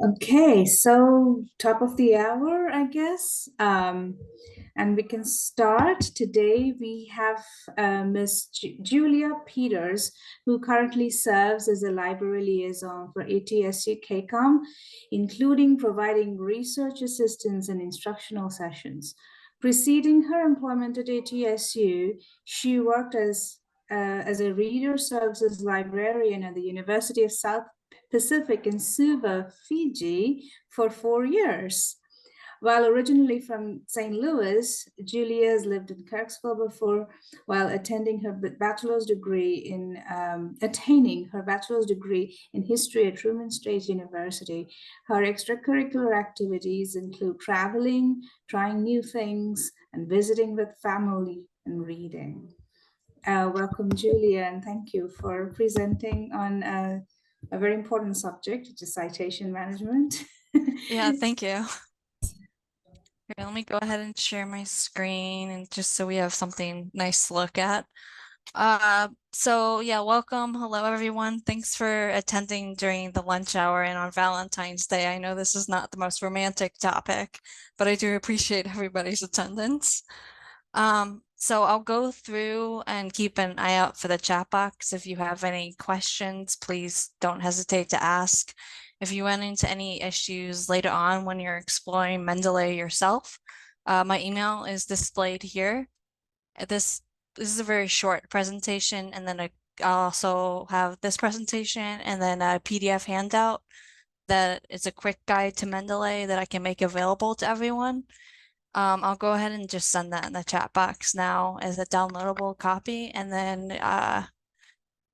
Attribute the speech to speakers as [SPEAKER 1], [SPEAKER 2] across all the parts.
[SPEAKER 1] Okay, so top of the hour, I guess. And we can start. Today we have Miss Julia Peters, who currently serves as a library liaison for ATSU KCOM, including providing research assistance and instructional sessions. Preceding her employment at ATSU, she worked as a reader services librarian at the University of South Pacific in Suva, Fiji, for 4 years. While originally from St. Louis, Julia has lived in Kirksville before, while attending her bachelor's degree in attaining her bachelor's degree in history at Truman State University. Her extracurricular activities include traveling, trying new things, and visiting with family and reading. Welcome, Julia, and thank you for presenting on a very important subject, which is citation management.
[SPEAKER 2] Yeah, thank you. Here, let me go ahead and share my screen and just so we have something nice to look at. So yeah, welcome. Hello, everyone. Thanks for attending during the lunch hour and on Valentine's Day. I know this is not the most romantic topic, but I do appreciate everybody's attendance. So I'll go through and keep an eye out for the chat box. If you have any questions, please don't hesitate to ask. If you run into any issues later on when you're exploring Mendeley yourself, my email is displayed here. This is a very short presentation, and then I'll also have this presentation and then a PDF handout that is a quick guide to Mendeley that I can make available to everyone. I'll go ahead and just send that in the chat box now as a downloadable copy, and then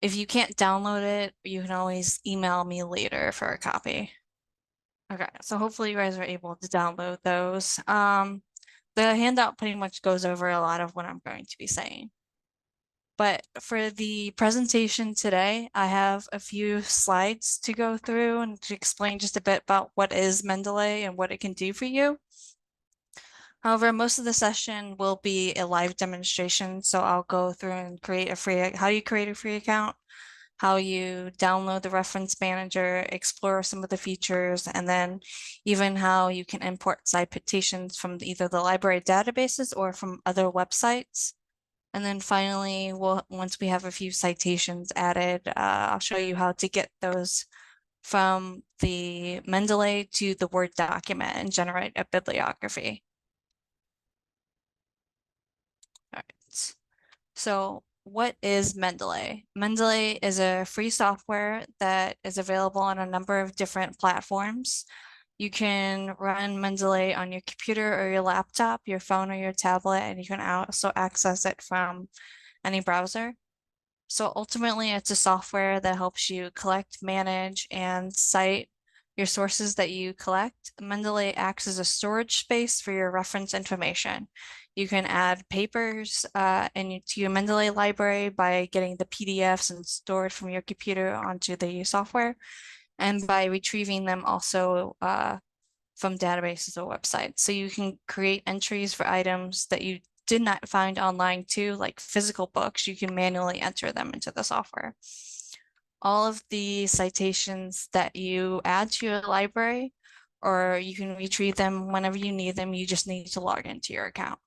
[SPEAKER 2] if you can't download it, you can always email me later for a copy. Okay, so hopefully you guys are able to download those. The handout pretty much goes over a lot of what I'm going to be saying. But for the presentation today, I have a few slides to go through and to explain just a bit about what is Mendeley and what it can do for you. However, most of the session will be a live demonstration, so I'll go through and create a free, how you create a free account, how you download the reference manager, explore some of the features, and then even how you can import citations from either the library databases or from other websites. And then finally, once we have a few citations added, I'll show you how to get those from the Mendeley to the Word document and generate a bibliography. All right. So what is Mendeley? Mendeley is a free software that is available on a number of different platforms. You can run Mendeley on your computer or your laptop, your phone or your tablet, and you can also access it from any browser. So ultimately, it's a software that helps you collect, manage, and cite your sources that you collect. Mendeley acts as a storage space for your reference information. You can add papers to your Mendeley library by getting the PDFs and stored from your computer onto the software, and by retrieving them also from databases or websites. So you can create entries for items that you did not find online too, like physical books. You can manually enter them into the software. All of the citations that you add to your library, or you can retrieve them whenever you need them, you just need to log into your account.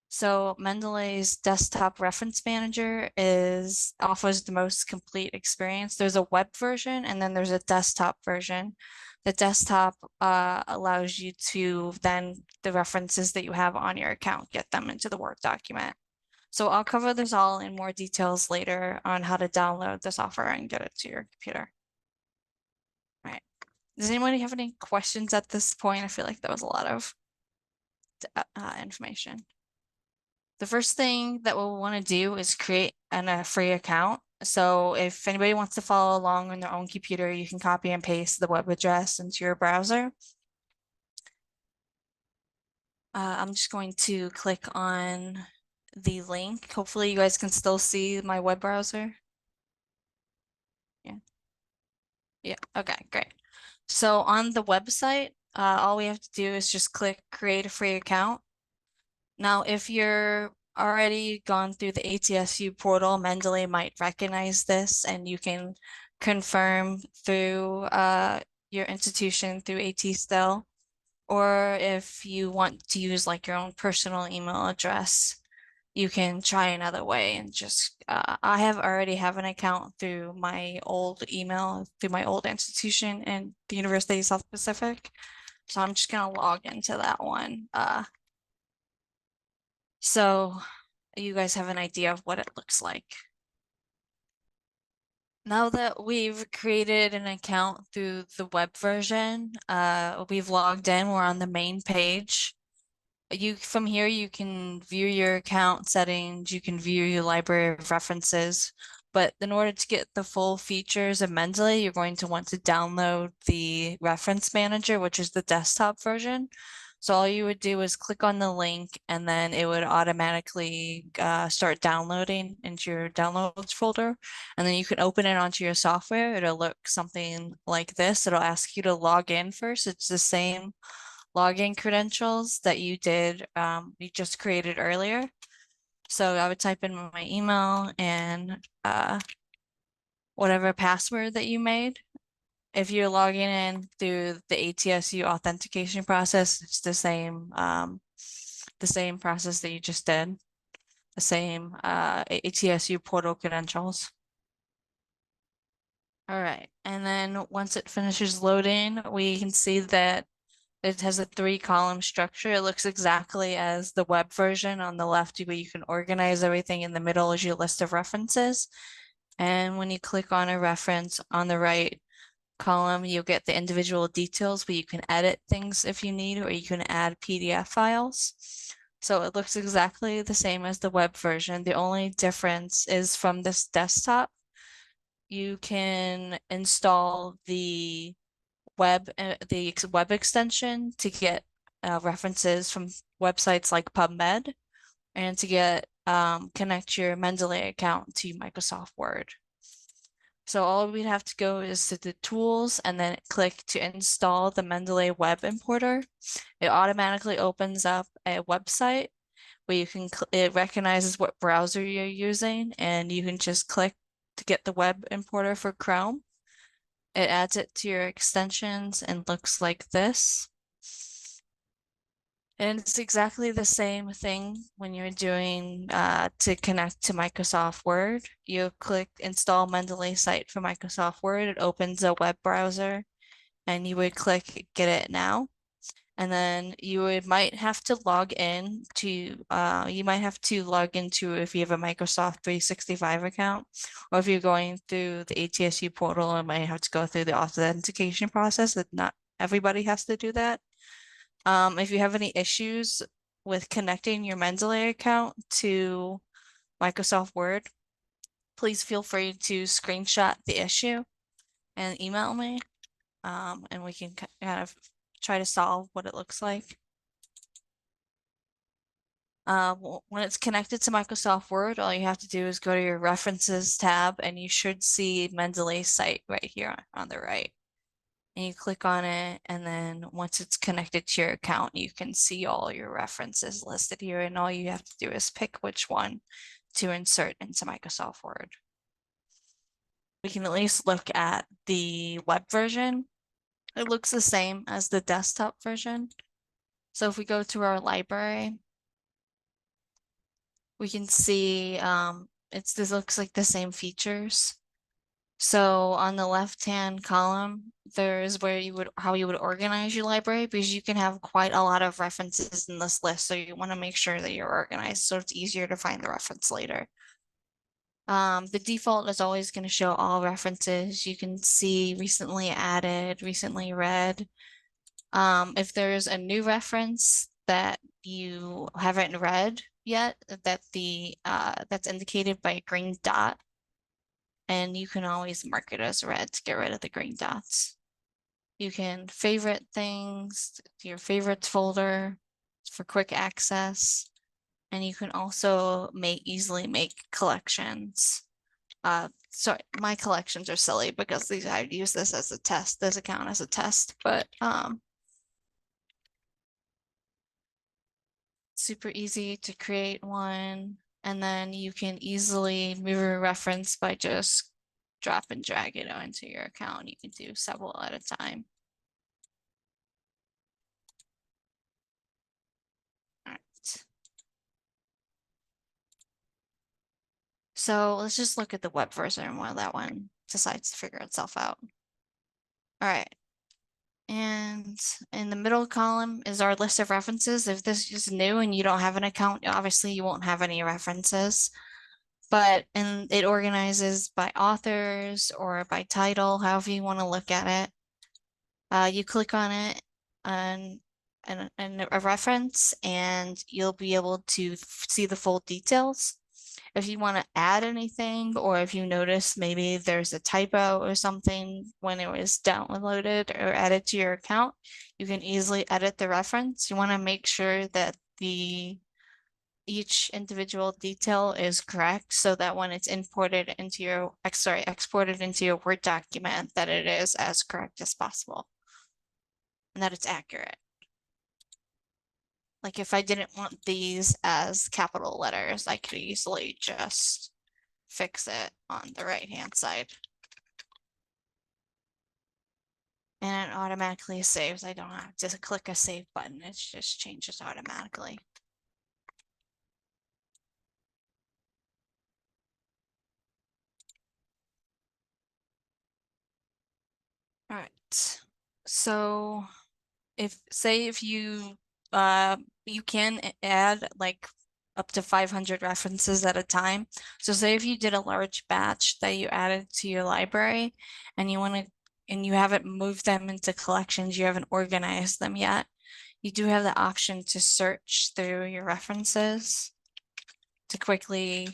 [SPEAKER 2] So Mendeley's desktop reference manager offers the most complete experience. There's a web version and then there's a desktop version. The desktop allows you to then the references that you have on your account, get them into the Word document. So I'll cover this all in more details later on how to download the software and get it to your computer. All right. Does anybody have any questions at this point? I feel like that was a lot of information. The first thing that we'll want to do is create a free account. So if anybody wants to follow along on their own computer, you can copy and paste the web address into your browser. I'm just going to click on the link. Hopefully you guys can still see my web browser. Yeah. Yeah, okay, great. So on the website, all we have to do is just click create a free account. Now, if you're already gone through the ATSU portal, Mendeley might recognize this and you can confirm through your institution through AT still, or if you want to use like your own personal email address, you can try another way and just I have already have an account through my old email through my old institution in the University of South Pacific. So I'm just gonna log into that one. So you guys have an idea of what it looks like. Now that we've created an account through the web version, we've logged in, we're on the main page. From here you can view your account settings, you can view your library of references, but in order to get the full features of Mendeley, you're going to want to download the reference manager, which is the desktop version. So all you would do is click on the link and then it would automatically start downloading into your downloads folder. And then you can open it onto your software. It'll look something like this. It'll ask you to log in first. It's the same login credentials that you just created earlier. So I would type in my email and whatever password that you made. If you're logging in through the ATSU authentication process, it's the same process that you just did, the same ATSU portal credentials. All right, and then once it finishes loading, we can see that it has a 3-column structure. It looks exactly as the web version. On the left, where you can organize everything. In the middle is your list of references. And when you click on a reference on the right column, you'll get the individual details where you can edit things if you need, or you can add PDF files. So it looks exactly the same as the web version. The only difference is from this desktop, you can install the web extension to get references from websites like PubMed and to get connect your Mendeley account to Microsoft Word. So all we'd have to go is to the tools and then click to install the Mendeley web importer. It automatically opens up a website where you can it recognizes what browser you're using and you can just click to get the web importer for Chrome. It adds it to your extensions and looks like this. And it's exactly the same thing when you're doing to connect to Microsoft Word. You click install Mendeley site for Microsoft Word. It opens a web browser and you would click get it now. And then might have to log in to you might have to log into if you have a Microsoft 365 account, or if you're going through the ATSU portal, you might have to go through the authentication process. That not everybody has to do that. If you have any issues with connecting your Mendeley account to Microsoft Word, please feel free to screenshot the issue and email me, and we can kind of try to solve what it looks like. When it's connected to Microsoft Word, all you have to do is go to your References tab, and you should see Mendeley's site right here on the right. And you click on it, and then once it's connected to your account, you can see all your references listed here, and all you have to do is pick which one to insert into Microsoft Word. We can at least look at the web version. It looks the same as the desktop version. So if we go to our library, we can see this looks like the same features. So on the left-hand column, there's how you would organize your library, because you can have quite a lot of references in this list. So you want to make sure that you're organized so it's easier to find the reference later. The default is always going to show all references. You can see recently added, recently read. If there's a new reference that you haven't read yet, that's indicated by a green dot, and you can always mark it as red to get rid of the green dots. You can favorite things to your favorites folder for quick access, and you can also easily make collections. Sorry, my collections are silly because I use this as a test, this account as a test, but super easy to create one, and then you can easily move a reference by just drop and drag it onto your account. You can do several at a time. So let's just look at the web version while that one decides to figure itself out. All right. And in the middle column is our list of references. If this is new and you don't have an account, obviously you won't have any references. And it organizes by authors or by title, however you want to look at it. You click on it and a reference, and you'll be able to see the full details. If you want to add anything, or if you notice maybe there's a typo or something when it was downloaded or added to your account, you can easily edit the reference. You want to make sure that each individual detail is correct so that when it's exported into your Word document, that it is as correct as possible and that it's accurate. Like if I didn't want these as capital letters, I could easily just fix it on the right-hand side. And it automatically saves. I don't have to click a save button. It just changes automatically. All right. So if you can add like up to 500 references at a time. So say if you did a large batch that you added to your library and you haven't moved them into collections, you haven't organized them yet, you do have the option to search through your references to quickly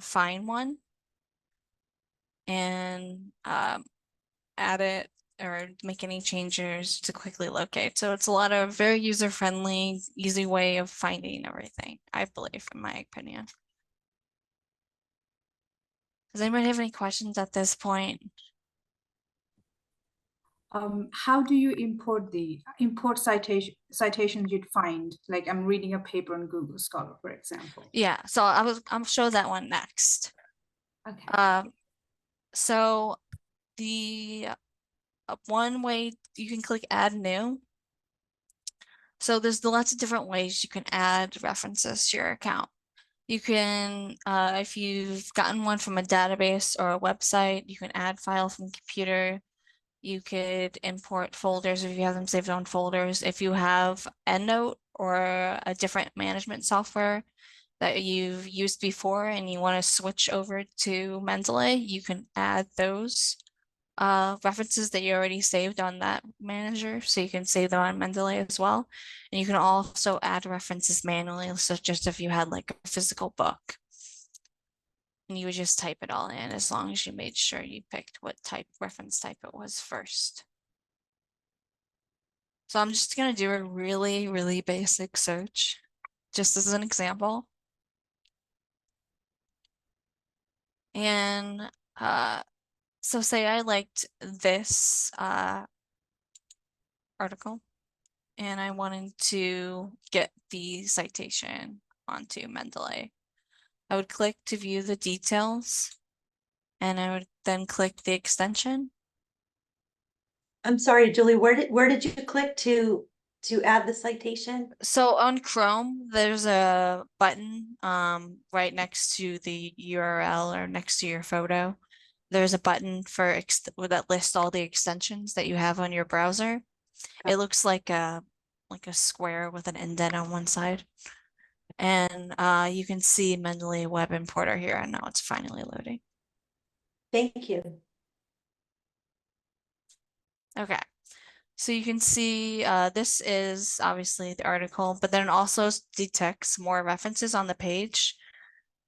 [SPEAKER 2] find one and add it or make any changes to quickly locate. So it's a lot of very user-friendly, easy way of finding everything, I believe, in my opinion. Does anybody have any questions at this point?
[SPEAKER 1] How do you import citations you'd find? Like I'm reading a paper on Google Scholar, for example.
[SPEAKER 2] Yeah, so I'll show that one next.
[SPEAKER 1] Okay.
[SPEAKER 2] So the one way you can click add new. So there's lots of different ways you can add references to your account. You can, if you've gotten one from a database or a website, you can add file from computer. You could import folders if you have them saved on folders. If you have EndNote or a different management software that you've used before and you want to switch over to Mendeley, you can add those references that you already saved on that manager. So you can save them on Mendeley as well. And you can also add references manually, such as if you had like a physical book. And you would just type it all in as long as you made sure you picked what reference type it was first. So I'm just gonna do a really, really basic search, just as an example. And so say I liked this article and I wanted to get the citation onto Mendeley. I would click to view the details and I would then click the extension.
[SPEAKER 3] I'm sorry, Julie, where did you click to add the citation?
[SPEAKER 2] So on Chrome, there's a button right next to the URL or next to your photo. There's a button for that lists all the extensions that you have on your browser. It looks like a square with an indent on one side. And you can see Mendeley Web Importer here, and now it's finally loading.
[SPEAKER 3] Thank you.
[SPEAKER 2] Okay, so you can see this is obviously the article, but then it also detects more references on the page,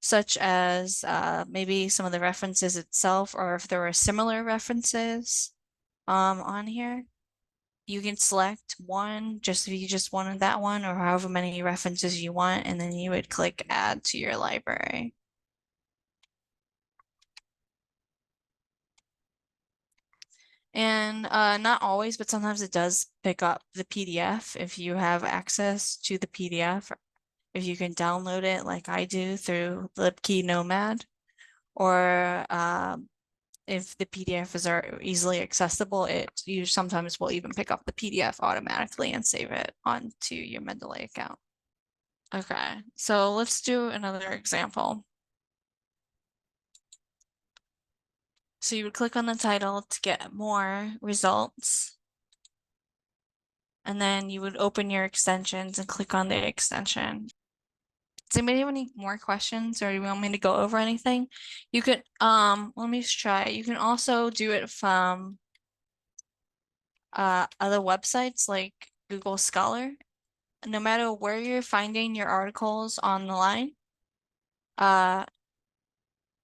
[SPEAKER 2] such as maybe some of the references itself, or if there were similar references on here. You can select one just if you just wanted that one, or however many references you want, and then you would click add to your library. And not always, but sometimes it does pick up the PDF if you have access to the PDF, if you can download it like I do through LibKey Nomad, or if the PDFs are easily accessible, you sometimes will even pick up the PDF automatically and save it onto your Mendeley account. Okay, so let's do another example. So you would click on the title to get more results. And then you would open your extensions and click on the extension. Does anybody have any more questions or you want me to go over anything? You could, let me just try. You can also do it from other websites like Google Scholar. No matter where you're finding your articles on the line,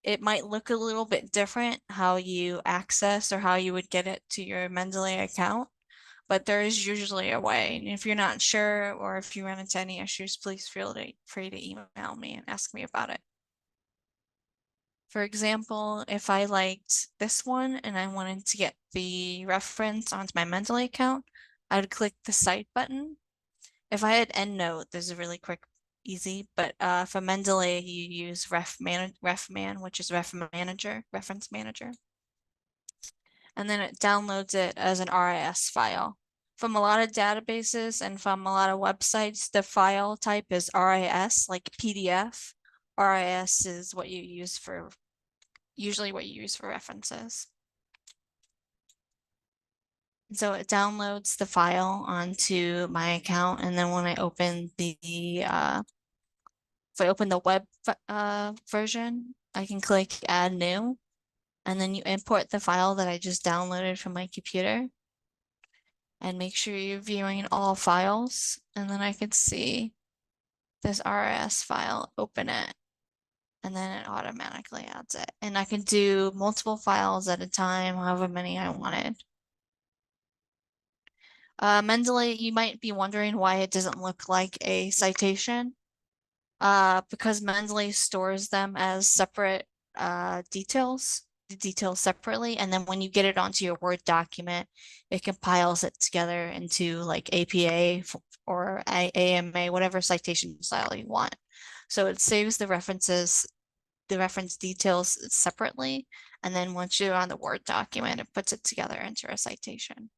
[SPEAKER 2] it might look a little bit different how you access or how you would get it to your Mendeley account, but there is usually a way. And if you're not sure or if you run into any issues, please feel free to email me and ask me about it. For example, if I liked this one and I wanted to get the reference onto my Mendeley account, I would click the Cite button. If I had EndNote, this is really quick, easy, but for Mendeley, you use RefMan, which is Reference Manager. And then it downloads it as an RIS file. From a lot of databases and from a lot of websites, the file type is RIS, like PDF. RIS is what you use for, usually what you use for references. So it downloads the file onto my account, and then when I open if I open the web version, I can click Add New, and then you import the file that I just downloaded from my computer, and make sure you're viewing all files, and then I could see this RIS file, open it, and then it automatically adds it. And I can do multiple files at a time, however many I wanted. Mendeley, you might be wondering why it doesn't look like a citation. Because Mendeley stores them as separate details, the details separately, and then when you get it onto your Word document, it compiles it together into like APA or AMA, whatever citation style you want. So it saves the references, the reference details separately, and then once you're on the Word document, it puts it together into a citation.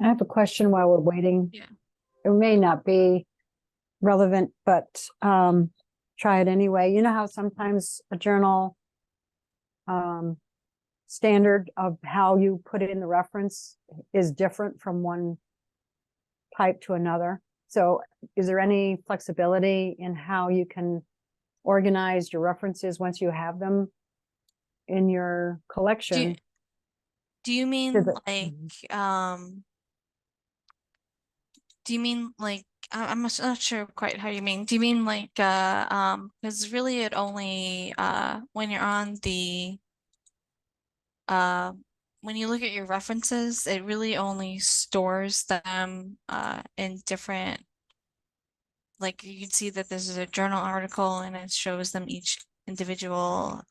[SPEAKER 4] I have a question while we're waiting.
[SPEAKER 2] Yeah.
[SPEAKER 4] It may not be relevant, but try it anyway. You know how sometimes a journal standard of how you put it in the reference is different from one type to another. So is there any flexibility in how you can organize your references once you have them in your collection?
[SPEAKER 2] Do you mean like do you mean like I'm not sure quite how you mean. Do you mean like because really it only when you're on the when you look at your references, it really only stores them in different, like you can see that this is a journal article and it shows them each individual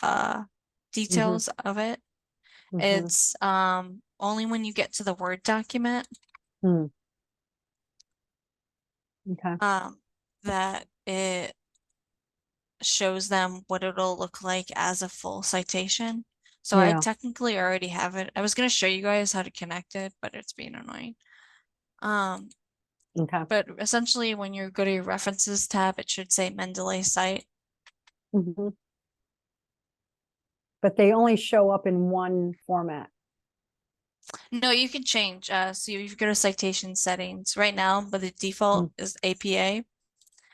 [SPEAKER 2] details of it. It's only when you get to the Word document
[SPEAKER 4] Okay.
[SPEAKER 2] that it shows them what it'll look like as a full citation. So I
[SPEAKER 4] Yeah.
[SPEAKER 2] technically already have it. I was going to show you guys how to connect it, but it's being annoying.
[SPEAKER 4] Okay.
[SPEAKER 2] But essentially when you go to your references tab, it should say Mendeley Cite.
[SPEAKER 4] But they only show up in one format.
[SPEAKER 2] No, you can change. So if you go to citation settings right now, but the default is APA.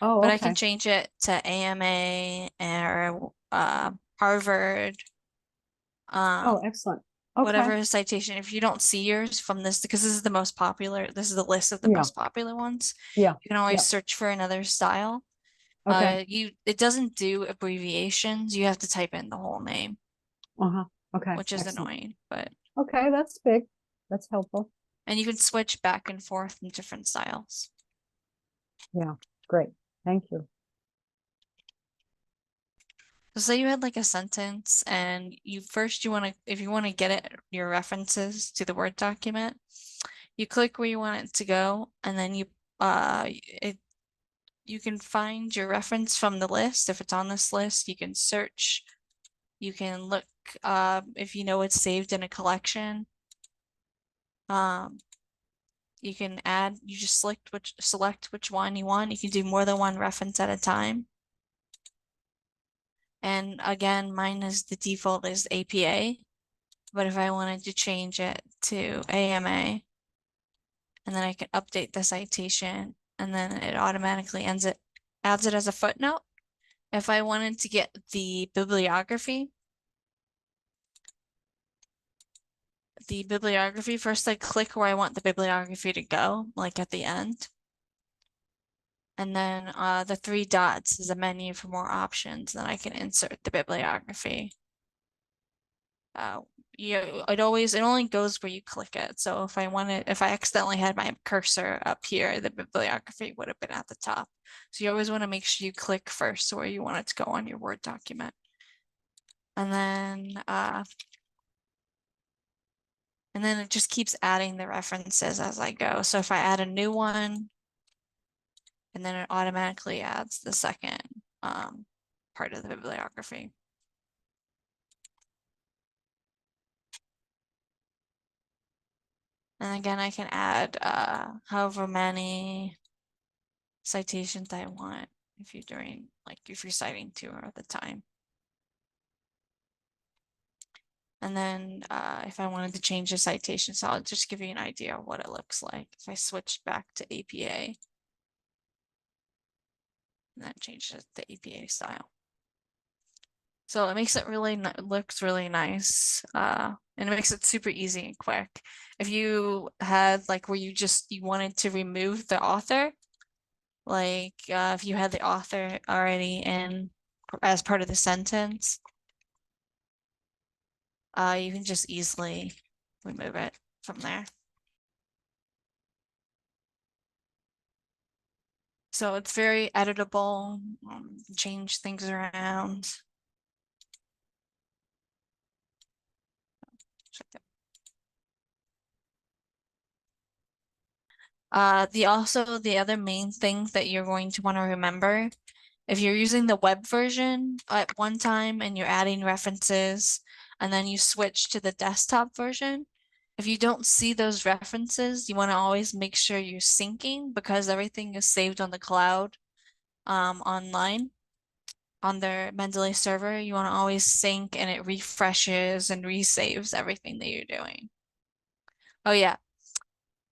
[SPEAKER 4] Oh,
[SPEAKER 2] But
[SPEAKER 4] okay.
[SPEAKER 2] I can change it to AMA or Harvard.
[SPEAKER 4] Oh, excellent. Okay.
[SPEAKER 2] Whatever citation. If you don't see yours from this, because this is the most popular, this is the list of the
[SPEAKER 4] Yeah.
[SPEAKER 2] most popular ones.
[SPEAKER 4] Yeah.
[SPEAKER 2] You can always
[SPEAKER 4] Yeah.
[SPEAKER 2] search for another style.
[SPEAKER 4] Okay.
[SPEAKER 2] It doesn't do abbreviations. You have to type in the whole name,
[SPEAKER 4] Okay.
[SPEAKER 2] which is
[SPEAKER 4] Excellent.
[SPEAKER 2] annoying, but
[SPEAKER 4] Okay, that's big. That's helpful.
[SPEAKER 2] and you can switch back and forth in different styles.
[SPEAKER 4] Yeah, great. Thank you.
[SPEAKER 2] So say you had like a sentence and you want to, if you want to get it, your references to the Word document, you click where you want it to go, and then you can find your reference from the list. If it's on this list, you can search, you can look if you know it's saved in a collection. You can add, you just select which one you want. You can do more than one reference at a time. And again, mine is the default is APA, but if I wanted to change it to AMA, and then I can update the citation, and then it automatically adds it as a footnote. If I wanted to get the bibliography, first I click where I want the bibliography to go, like at the end. And then the 3 dots is a menu for more options. Then I can insert the bibliography. It only goes where you click it. So if I accidentally had my cursor up here, the bibliography would have been at the top. So you always want to make sure you click first where you want it to go on your Word document. And then it just keeps adding the references as I go. So if I add a new one, and then it automatically adds the second part of the bibliography. And again, I can add however many citations I want if you're citing 2 at the time. And then if I wanted to change the citation, so I'll just give you an idea of what it looks like. If I switched back to APA, and then change it to APA style. So it makes it looks really nice, and it makes it super easy and quick. If you had where you wanted to remove the author, if you had the author already in as part of the sentence, you can just easily remove it from there. So it's very editable, change things around. The other main thing that you're going to want to remember, if you're using the web version at one time and you're adding references and then you switch to the desktop version, if you don't see those references, you want to always make sure you're syncing because everything is saved on the cloud online on their Mendeley server. You want to always sync and it refreshes and resaves everything that you're doing. Oh yeah.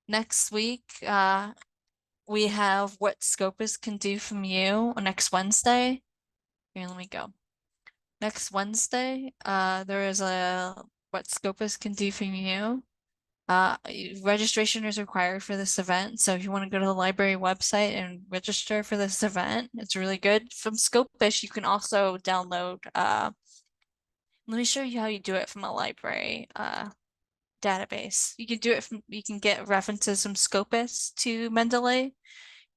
[SPEAKER 2] Next week, we have what Scopus can do from you next Wednesday. Here, let me go. Next Wednesday, there is a what Scopus can do from you. Registration is required for this event. So if you want to go to the library website and register for this event, it's really good. From Scopus, you can also download, let me show you how you do it from a library database. You can get references from Scopus to Mendeley.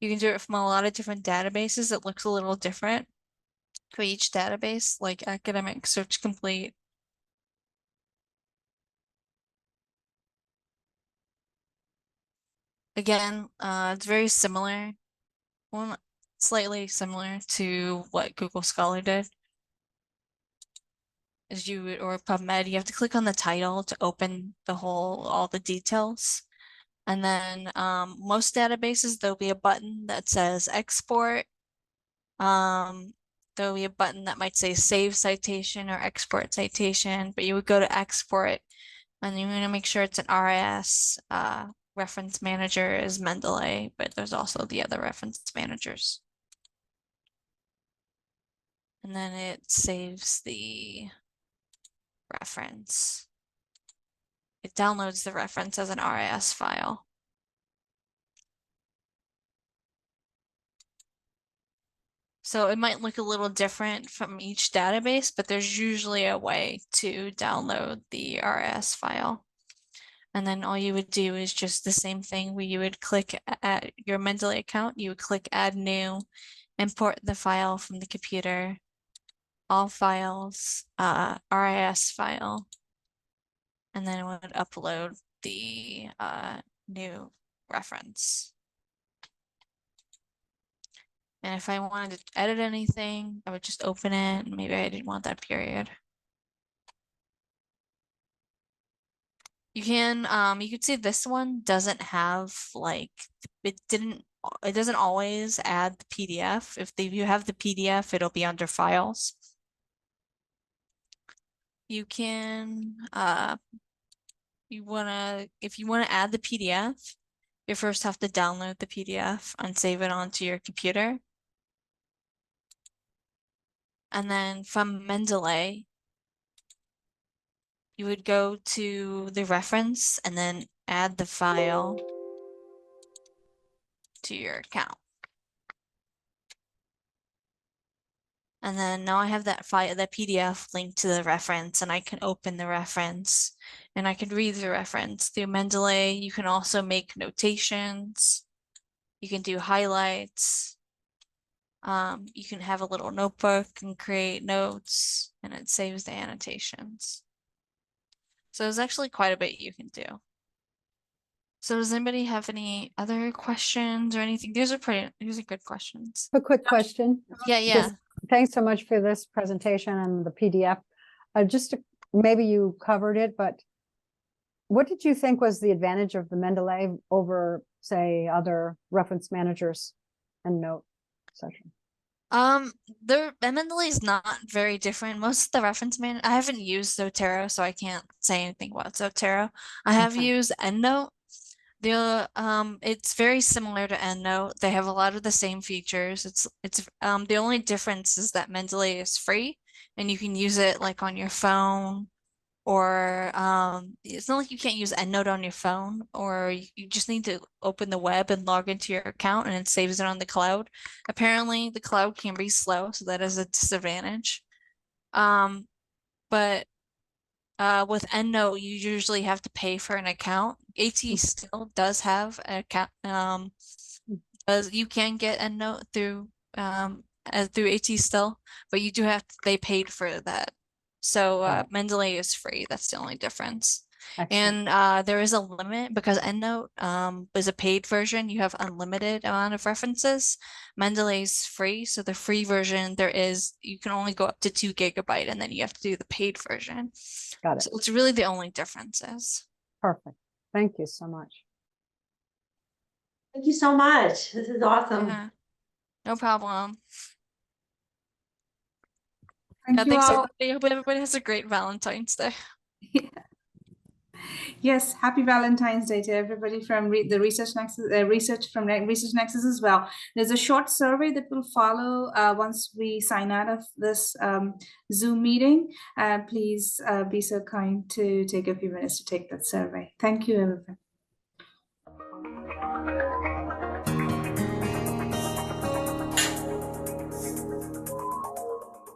[SPEAKER 2] You can do it from a lot of different databases. It looks a little different for each database, like Academic Search Complete. Again, it's very similar, well, slightly similar to what Google Scholar did. Or PubMed, you have to click on the title to open all the details. And then most databases, there'll be a button that says export. There'll be a button that might say save citation or export citation, but you would go to export and you're going to make sure it's an RIS. Reference manager is Mendeley, but there's also the other reference managers. And then it saves the reference. It downloads the reference as an RIS file. So it might look a little different from each database, but there's usually a way to download the RIS file. And then all you would do is just the same thing where you would click at your Mendeley account, you would click add new, import the file from the computer, all files, RIS file, and then it would upload the new reference. And if I wanted to edit anything, I would just open it. Maybe I didn't want that period. You could see this one doesn't have it doesn't always add the PDF. If you have the PDF, it'll be under files. you can, if you wanna add the PDF, you first have to download the PDF and save it onto your computer. And then from Mendeley, you would go to the reference and then add the file to your account. And then now I have that file, that PDF linked to the reference, and I can open the reference and I can read the reference. Through Mendeley, you can also make notations. You can do highlights. You can have a little notebook and create notes, and it saves the annotations. So there's actually quite a bit you can do. So does anybody have any other questions or anything? These are good questions.
[SPEAKER 4] A quick question.
[SPEAKER 2] Yeah, yeah.
[SPEAKER 4] Thanks so much for this presentation and the PDF. Maybe you covered it, but what did you think was the advantage of the Mendeley over, say, other reference managers and note section?
[SPEAKER 2] Mendeley is not very different. Most of the reference I haven't used Zotero, so I can't say anything about Zotero. I have
[SPEAKER 4] Okay.
[SPEAKER 2] used EndNote. It's very similar to EndNote. They have a lot of the same features. The only difference is that Mendeley is free and you can use it like on your phone, or it's not like you can't use EndNote on your phone, or you just need to open the web and log into your account and it saves it on the cloud. Apparently the cloud can be slow, so that is a disadvantage. But with EndNote, you usually have to pay for an account. AT still does have an account. You can get EndNote through AT still, but you do have to, they paid for that. So
[SPEAKER 4] Got it.
[SPEAKER 2] Mendeley is free. That's the only difference.
[SPEAKER 4] Excellent.
[SPEAKER 2] And there is a limit because EndNote is a paid version. You have unlimited amount of references. Mendeley is free, so the free version you can only go up to 2 GB, and then you have to do the paid version.
[SPEAKER 4] Got it.
[SPEAKER 2] So it's really the only differences.
[SPEAKER 4] Perfect. Thank you so much.
[SPEAKER 3] Thank you so much. This is awesome.
[SPEAKER 2] Yeah, no problem.
[SPEAKER 1] Thank
[SPEAKER 2] Yeah,
[SPEAKER 1] you
[SPEAKER 2] thanks
[SPEAKER 1] all.
[SPEAKER 2] everybody. I hope everybody has a great Valentine's Day.
[SPEAKER 1] Yes, happy Valentine's Day to everybody from the Research Nexus, Research Nexus as well. There's a short survey that will follow once we sign out of this Zoom meeting. Please be so kind to take a few minutes to take that survey. Thank you, everyone.